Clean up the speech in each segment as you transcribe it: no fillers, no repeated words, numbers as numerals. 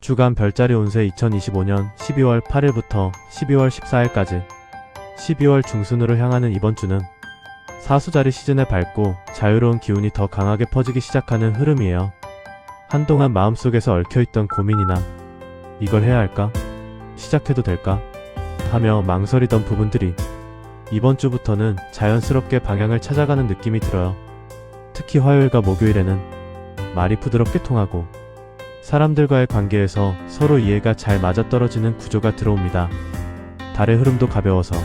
주간 별자리 운세 2025년 12월 8일부터 12월 14일까지 12월 중순으로 향하는 이번 주는 사수자리 시즌에 밝고 자유로운 기운이 더 강하게 퍼지기 시작하는 흐름이에요. 한동안 마음속에서 얽혀있던 고민이나 이걸 해야 할까? 시작해도 될까? 하며 망설이던 부분들이 이번 주부터는 자연스럽게 방향을 찾아가는 느낌이 들어요. 특히 화요일과 목요일에는 말이 부드럽게 통하고 사람들과의 관계에서 서로 이해가 잘 맞아떨어지는 구조가 들어옵니다. 달의 흐름도 가벼워서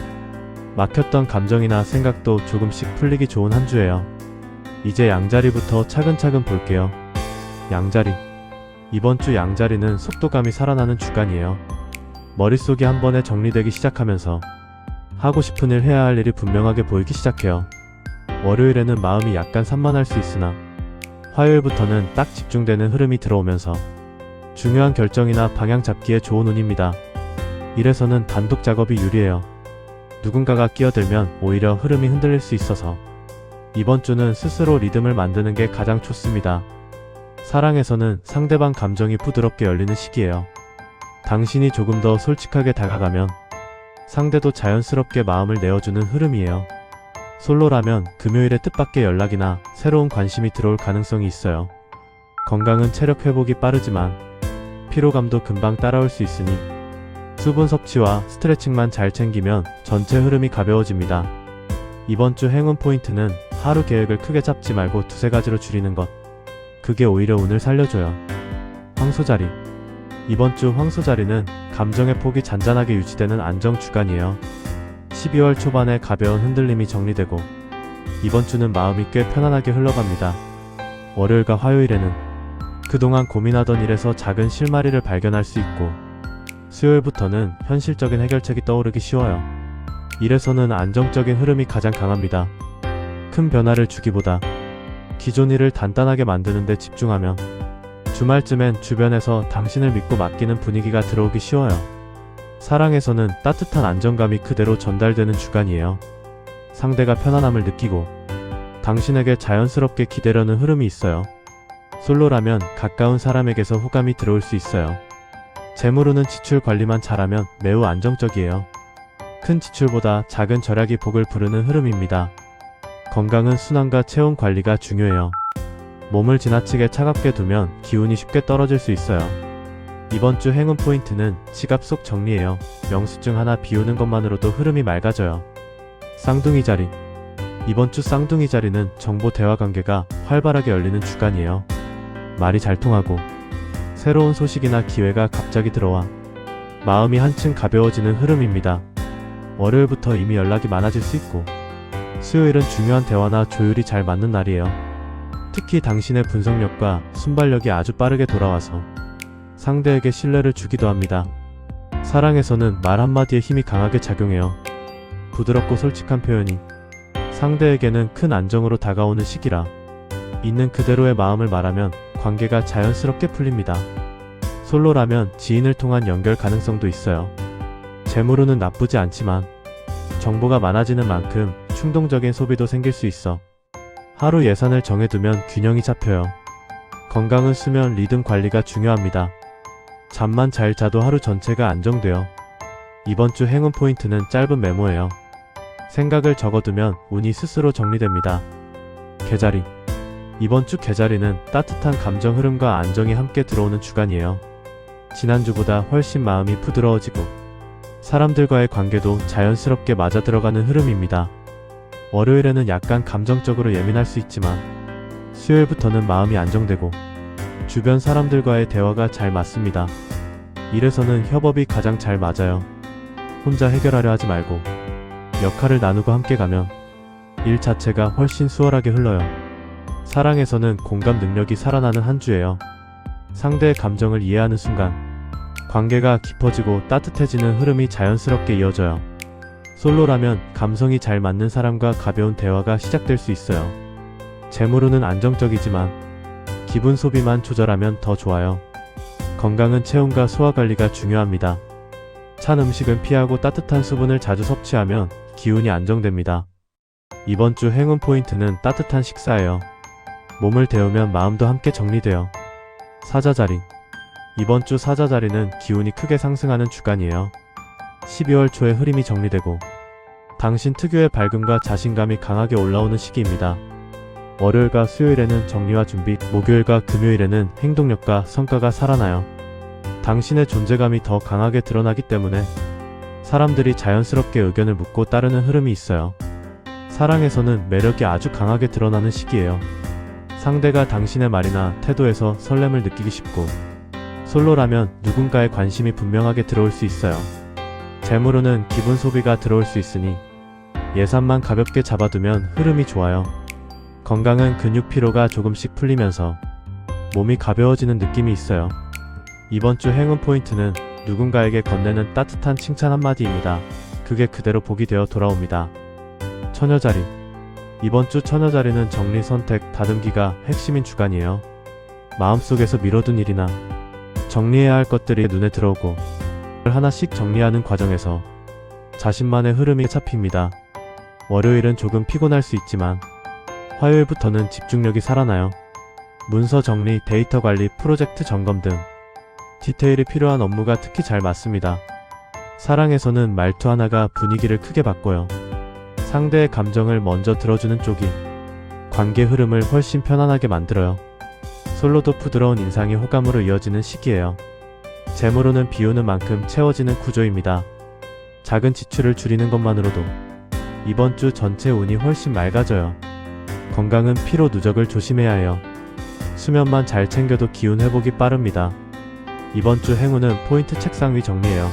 막혔던 감정이나 생각도 조금씩 풀리기 좋은 한 주예요. 이제 양자리부터 차근차근 볼게요. 양자리. 이번 주 양자리는 속도감이 살아나는 주간이에요. 머릿속이 한 번에 정리되기 시작하면서 하고 싶은 일, 해야 할 일이 분명하게 보이기 시작해요. 월요일에는 마음이 약간 산만할 수 있으나 화요일부터는 딱 집중되는 흐름이 들어오면서 중요한 결정이나 방향 잡기에 좋은 운입니다. 이래서는 단독 작업이 유리해요. 누군가가 끼어들면 오히려 흐름이 흔들릴 수 있어서 이번 주는 스스로 리듬을 만드는 게 가장 좋습니다. 사랑에서는 상대방 감정이 부드럽게 열리는 시기예요. 당신이 조금 더 솔직하게 다가가면 상대도 자연스럽게 마음을 내어주는 흐름이에요. 솔로라면 금요일에 뜻밖의 연락이나 새로운 관심이 들어올 가능성이 있어요. 건강은 체력 회복이 빠르지만 피로감도 금방 따라올 수 있으니 수분 섭취와 스트레칭만 잘 챙기면 전체 흐름이 가벼워집니다. 이번 주 행운 포인트는 하루 계획을 크게 잡지 말고 두세 가지로 줄이는 것. 그게 오히려 운을 살려줘요. 황소자리. 이번 주 황소자리는 감정의 폭이 잔잔하게 유지되는 안정 주간이에요. 12월 초반에 가벼운 흔들림이 정리되고 이번 주는 마음이 꽤 편안하게 흘러갑니다. 월요일과 화요일에는 그동안 고민하던 일에서 작은 실마리를 발견할 수 있고 수요일부터는 현실적인 해결책이 떠오르기 쉬워요. 이래서는 안정적인 흐름이 가장 강합니다. 큰 변화를 주기보다 기존 일을 단단하게 만드는 데 집중하면 주말쯤엔 주변에서 당신을 믿고 맡기는 분위기가 들어오기 쉬워요. 사랑에서는 따뜻한 안정감이 그대로 전달되는 주간이에요. 상대가 편안함을 느끼고 당신에게 자연스럽게 기대려는 흐름이 있어요. 솔로라면 가까운 사람에게서 호감이 들어올 수 있어요. 재물운은 지출 관리만 잘하면 매우 안정적이에요. 큰 지출보다 작은 절약이 복을 부르는 흐름입니다. 건강은 순환과 체온 관리가 중요해요. 몸을 지나치게 차갑게 두면 기운이 쉽게 떨어질 수 있어요. 이번 주 행운 포인트는 지갑 속 정리예요. 영수증 하나 비우는 것만으로도 흐름이 맑아져요. 쌍둥이 자리. 이번 주 쌍둥이 자리는 정보 대화 관계가 활발하게 열리는 주간이에요. 말이 잘 통하고 새로운 소식이나 기회가 갑자기 들어와 마음이 한층 가벼워지는 흐름입니다. 월요일부터 이미 연락이 많아질 수 있고 수요일은 중요한 대화나 조율이 잘 맞는 날이에요. 특히 당신의 분석력과 순발력이 아주 빠르게 돌아와서 상대에게 신뢰를 주기도 합니다. 사랑에서는 말 한마디에 힘이 강하게 작용해요. 부드럽고 솔직한 표현이 상대에게는 큰 안정으로 다가오는 시기라 있는 그대로의 마음을 말하면 관계가 자연스럽게 풀립니다. 솔로라면 지인을 통한 연결 가능성도 있어요. 재물운은 나쁘지 않지만 정보가 많아지는 만큼 충동적인 소비도 생길 수 있어 하루 예산을 정해두면 균형이 잡혀요. 건강은 수면, 리듬 관리가 중요합니다. 잠만 잘 자도 하루 전체가 안정돼요. 이번 주 행운 포인트는 짧은 메모예요. 생각을 적어두면 운이 스스로 정리됩니다. 개자리. 이번 주 개자리는 따뜻한 감정 흐름과 안정이 함께 들어오는 주간이에요. 지난주보다 훨씬 마음이 부드러워지고 사람들과의 관계도 자연스럽게 맞아들어가는 흐름입니다. 월요일에는 약간 감정적으로 예민할 수 있지만 수요일부터는 마음이 안정되고 주변 사람들과의 대화가 잘 맞습니다. 이래서는 협업이 가장 잘 맞아요. 혼자 해결하려 하지 말고 역할을 나누고 함께 가면 일 자체가 훨씬 수월하게 흘러요. 사랑에서는 공감 능력이 살아나는 한 주예요. 상대의 감정을 이해하는 순간 관계가 깊어지고 따뜻해지는 흐름이 자연스럽게 이어져요. 솔로라면 감성이 잘 맞는 사람과 가벼운 대화가 시작될 수 있어요. 재물운은 안정적이지만 기분 소비만 조절하면 더 좋아요. 건강은 체온과 소화 관리가 중요합니다. 찬 음식은 피하고 따뜻한 수분을 자주 섭취하면 기운이 안정됩니다. 이번 주 행운 포인트는 따뜻한 식사예요. 몸을 데우면 마음도 함께 정리돼요. 사자자리. 이번 주 사자 자리는 기운이 크게 상승하는 주간이에요. 12월 초에 흐름이 정리되고 당신 특유의 밝음과 자신감이 강하게 올라오는 시기입니다. 월요일과 수요일에는 정리와 준비, 목요일과 금요일에는 행동력과 성과가 살아나요. 당신의 존재감이 더 강하게 드러나기 때문에 사람들이 자연스럽게 의견을 묻고 따르는 흐름이 있어요. 사랑에서는 매력이 아주 강하게 드러나는 시기예요. 상대가 당신의 말이나 태도에서 설렘을 느끼기 쉽고, 솔로라면 누군가의 관심이 분명하게 들어올 수 있어요. 재물로는 기분 소비가 들어올 수 있으니 예산만 가볍게 잡아두면 흐름이 좋아요. 건강은 근육 피로가 조금씩 풀리면서 몸이 가벼워지는 느낌이 있어요. 이번 주 행운 포인트는 누군가에게 건네는 따뜻한 칭찬 한마디입니다. 그게 그대로 복이 되어 돌아옵니다. 처녀자리. 이번 주 처녀자리는 정리, 선택, 다듬기가 핵심인 주간이에요. 마음속에서 미뤄둔 일이나 정리해야 할 것들이 눈에 들어오고 하나씩 정리하는 과정에서 자신만의 흐름이 잡힙니다. 월요일은 조금 피곤할 수 있지만 화요일부터는 집중력이 살아나요. 문서 정리, 데이터 관리, 프로젝트 점검 등 디테일이 필요한 업무가 특히 잘 맞습니다. 사랑에서는 말투 하나가 분위기를 크게 바꿔요. 상대의 감정을 먼저 들어주는 쪽이 관계 흐름을 훨씬 편안하게 만들어요. 솔로도 부드러운 인상이 호감으로 이어지는 시기예요. 재물로는 비우는 만큼 채워지는 구조입니다. 작은 지출을 줄이는 것만으로도 이번 주 전체 운이 훨씬 맑아져요. 건강은 피로 누적을 조심해야 해요. 수면만 잘 챙겨도 기운 회복이 빠릅니다. 이번 주 행운은 포인트 책상 위 정리예요.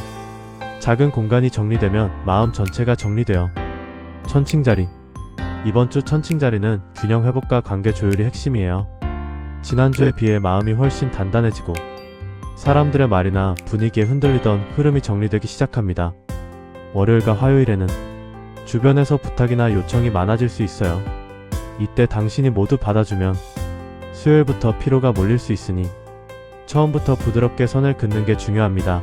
작은 공간이 정리되면 마음 전체가 정리돼요. 천칭자리. 이번 주 천칭자리는 균형 회복과 관계 조율이 핵심이에요. 지난주에 비해 마음이 훨씬 단단해지고 사람들의 말이나 분위기에 흔들리던 흐름이 정리되기 시작합니다. 월요일과 화요일에는 주변에서 부탁이나 요청이 많아질 수 있어요. 이때 당신이 모두 받아주면 수요일부터 피로가 몰릴 수 있으니 처음부터 부드럽게 선을 긋는 게 중요합니다.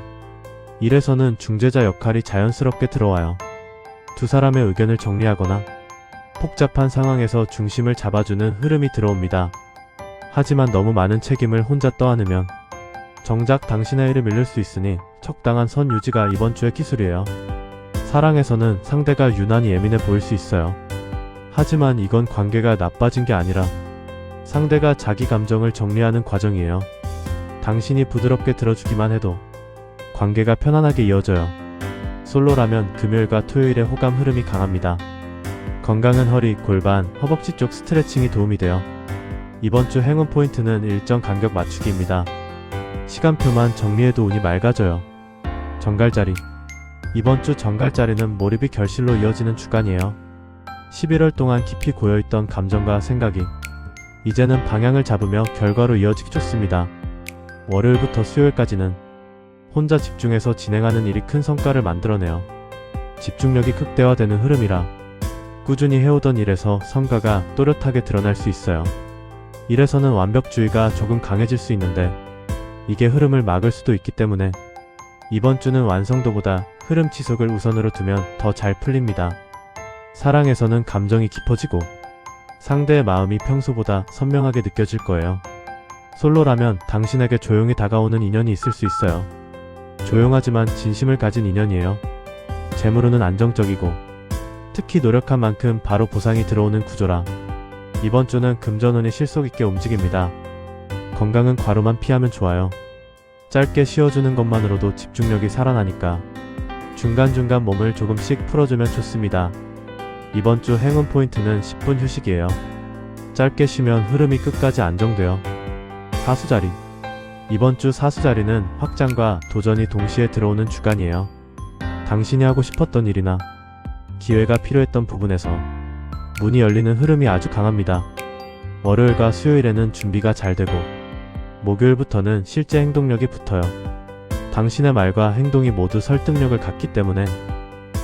일에서는 중재자 역할이 자연스럽게 들어와요. 두 사람의 의견을 정리하거나 복잡한 상황에서 중심을 잡아주는 흐름이 들어옵니다. 하지만 너무 많은 책임을 혼자 떠안으면 정작 당신의 일을 밀릴 수 있으니 적당한 선 유지가 이번 주의 기술이에요. 사랑에서는 상대가 유난히 예민해 보일 수 있어요. 하지만 이건 관계가 나빠진 게 아니라 상대가 자기 감정을 정리하는 과정이에요. 당신이 부드럽게 들어주기만 해도 관계가 편안하게 이어져요. 솔로라면 금요일과 토요일에 호감 흐름이 강합니다. 건강은 허리, 골반, 허벅지 쪽 스트레칭이 도움이 돼요. 이번 주 행운 포인트는 일정 간격 맞추기입니다. 시간표만 정리해도 운이 맑아져요. 정갈자리. 이번 주 정갈자리는 몰입이 결실로 이어지는 주간이에요. 11월 동안 깊이 고여있던 감정과 생각이 이제는 방향을 잡으며 결과로 이어지기 좋습니다. 월요일부터 수요일까지는 혼자 집중해서 진행하는 일이 큰 성과를 만들어내요. 집중력이 극대화되는 흐름이라 꾸준히 해오던 일에서 성과가 또렷하게 드러날 수 있어요. 일에서는 완벽주의가 조금 강해질 수 있는데 이게 흐름을 막을 수도 있기 때문에 이번 주는 완성도보다 흐름 지속을 우선으로 두면 더 잘 풀립니다. 사랑에서는 감정이 깊어지고 상대의 마음이 평소보다 선명하게 느껴질 거예요. 솔로라면 당신에게 조용히 다가오는 인연이 있을 수 있어요. 조용하지만 진심을 가진 인연이에요. 재물로는 안정적이고 특히 노력한 만큼 바로 보상이 들어오는 구조라 이번 주는 금전운이 실속 있게 움직입니다. 건강은 과로만 피하면 좋아요. 짧게 쉬어주는 것만으로도 집중력이 살아나니까 중간중간 몸을 조금씩 풀어주면 좋습니다. 이번 주 행운 포인트는 10분 휴식이에요. 짧게 쉬면 흐름이 끝까지 안정돼요. 사수자리. 이번 주 사수자리는 확장과 도전이 동시에 들어오는 주간이에요. 당신이 하고 싶었던 일이나 기회가 필요했던 부분에서 문이 열리는 흐름이 아주 강합니다. 월요일과 수요일에는 준비가 잘 되고 목요일부터는 실제 행동력이 붙어요. 당신의 말과 행동이 모두 설득력을 갖기 때문에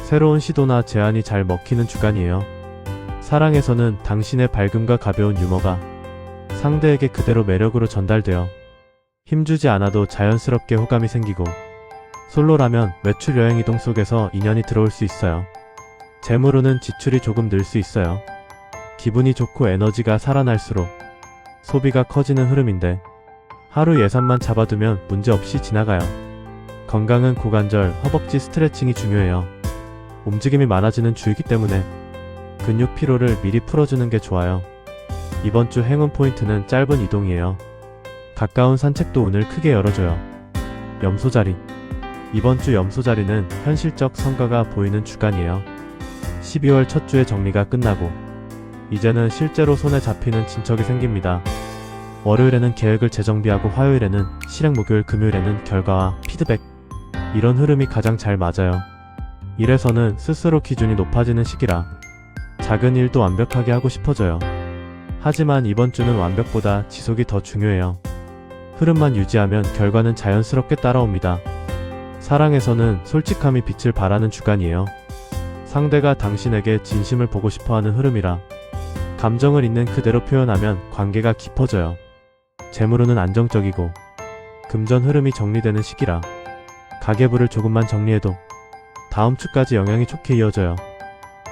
새로운 시도나 제안이 잘 먹히는 주간이에요. 사랑에서는 당신의 밝음과 가벼운 유머가 상대에게 그대로 매력으로 전달되어 힘주지 않아도 자연스럽게 호감이 생기고 솔로라면 외출 여행 이동 속에서 인연이 들어올 수 있어요. 재물로는 지출이 조금 늘 수 있어요. 기분이 좋고 에너지가 살아날수록 소비가 커지는 흐름인데 하루 예산만 잡아두면 문제없이 지나가요. 건강은 고관절, 허벅지 스트레칭이 중요해요. 움직임이 많아지는 주이기 때문에 근육 피로를 미리 풀어주는 게 좋아요. 이번 주 행운 포인트는 짧은 이동이에요. 가까운 산책도 운을 크게 열어줘요. 염소자리. 이번 주 염소자리는 현실적 성과가 보이는 주간이에요. 12월 첫 주의 정리가 끝나고 이제는 실제로 손에 잡히는 진척이 생깁니다. 월요일에는 계획을 재정비하고 화요일에는 실행, 목요일, 금요일에는 결과와 피드백. 이런 흐름이 가장 잘 맞아요. 이래서는 스스로 기준이 높아지는 시기라 작은 일도 완벽하게 하고 싶어져요. 하지만 이번 주는 완벽보다 지속이 더 중요해요. 흐름만 유지하면 결과는 자연스럽게 따라옵니다. 사랑에서는 솔직함이 빛을 발하는 주간이에요. 상대가 당신에게 진심을 보고 싶어하는 흐름이라 감정을 있는 그대로 표현하면 관계가 깊어져요. 재물운은 안정적이고 금전 흐름이 정리되는 시기라 가계부를 조금만 정리해도 다음 주까지 영향이 좋게 이어져요.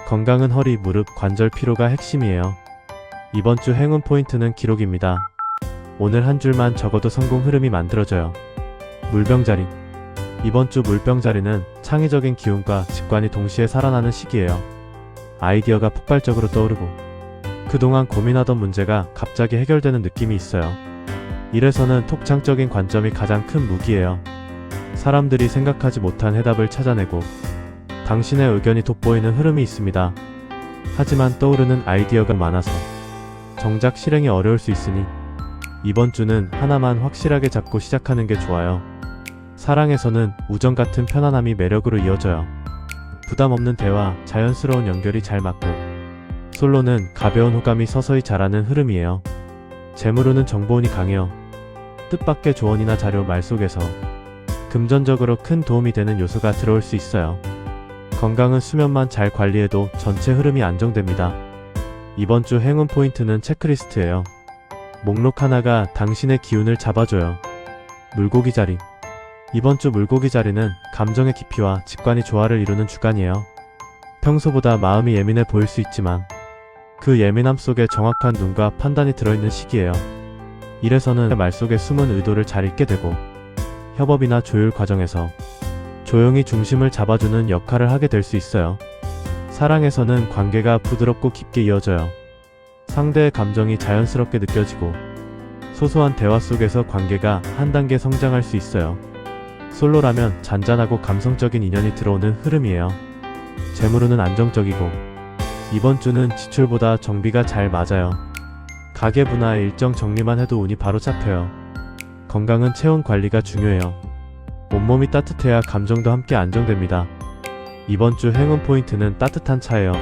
건강은 허리, 무릎, 관절 피로가 핵심이에요. 이번 주 행운 포인트는 기록입니다. 오늘 한 줄만 적어도 성공 흐름이 만들어져요. 물병자리. 이번 주 물병자리는 창의적인 기운과 직관이 동시에 살아나는 시기예요. 아이디어가 폭발적으로 떠오르고 그동안 고민하던 문제가 갑자기 해결되는 느낌이 있어요. 이래서는 톡창적인 관점이 가장 큰 무기예요. 사람들이 생각하지 못한 해답을 찾아내고 당신의 의견이 돋보이는 흐름이 있습니다. 하지만 떠오르는 아이디어가 많아서 정작 실행이 어려울 수 있으니 이번 주는 하나만 확실하게 잡고 시작하는 게 좋아요. 사랑에서는 우정 같은 편안함이 매력으로 이어져요. 부담 없는 대화, 자연스러운 연결이 잘 맞고 솔로는 가벼운 호감이 서서히 자라는 흐름이에요. 재물운은 정보운이 강해요. 뜻밖의 조언이나 자료, 말 속에서 금전적으로 큰 도움이 되는 요소가 들어올 수 있어요. 건강은 수면만 잘 관리해도 전체 흐름이 안정됩니다. 이번 주 행운 포인트는 체크리스트예요. 목록 하나가 당신의 기운을 잡아줘요. 물고기 자리. 이번 주 물고기 자리는 감정의 깊이와 직관이 조화를 이루는 주간이에요. 평소보다 마음이 예민해 보일 수 있지만 그 예민함 속에 정확한 눈과 판단이 들어있는 시기예요. 이래서는 말 속에 숨은 의도를 잘 읽게 되고 협업이나 조율 과정에서 조용히 중심을 잡아주는 역할을 하게 될 수 있어요. 사랑에서는 관계가 부드럽고 깊게 이어져요. 상대의 감정이 자연스럽게 느껴지고 소소한 대화 속에서 관계가 한 단계 성장할 수 있어요. 솔로라면 잔잔하고 감성적인 인연이 들어오는 흐름이에요. 재물운은 안정적이고 이번 주는 지출보다 정비가 잘 맞아요. 가계부나 일정 정리만 해도 운이 바로 잡혀요. 건강은 체온 관리가 중요해요. 온몸이 따뜻해야 감정도 함께 안정됩니다. 이번 주 행운 포인트는 따뜻한 차예요.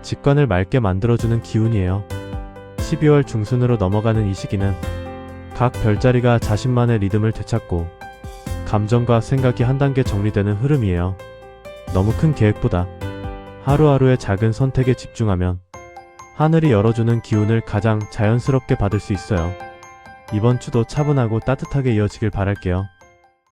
직관을 맑게 만들어주는 기운이에요. 12월 중순으로 넘어가는 이 시기는 각 별자리가 자신만의 리듬을 되찾고 감정과 생각이 한 단계 정리되는 흐름이에요. 너무 큰 계획보다 하루하루의 작은 선택에 집중하면 하늘이 열어주는 기운을 가장 자연스럽게 받을 수 있어요. 이번 주도 차분하고 따뜻하게 이어지길 바랄게요.